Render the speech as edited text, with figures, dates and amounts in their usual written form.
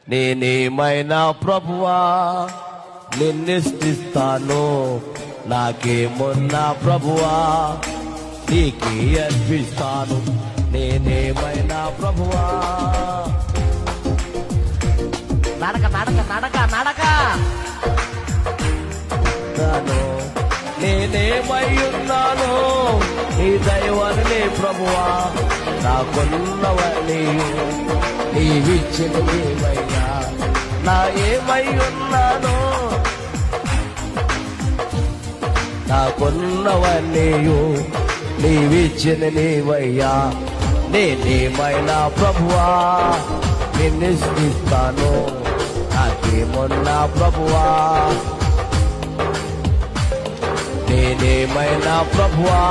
నేనేమైనా ప్రభువా నిన్నిష్టిస్తాను, నాకేమున్నా ప్రభువా నీకే అర్పిస్తాను. నేనేమైనా ప్రభువా. నడక నడక నడక నడక నేనేమై ఉన్నాను నీ దైవాన్ని ప్రభువా, నాకున్నవన్నీ నీవిచ్చిన నీవయ్యా. నా ఏమై ఉన్నాను నాకున్నవన్నీ నీవిచ్చిన నీవయ్యా. నేనేమైనా ప్రభువా నిన్నిష్టిస్తాను, నాకేమున్నా ప్రభువా. నేనేమైనా ప్రభువా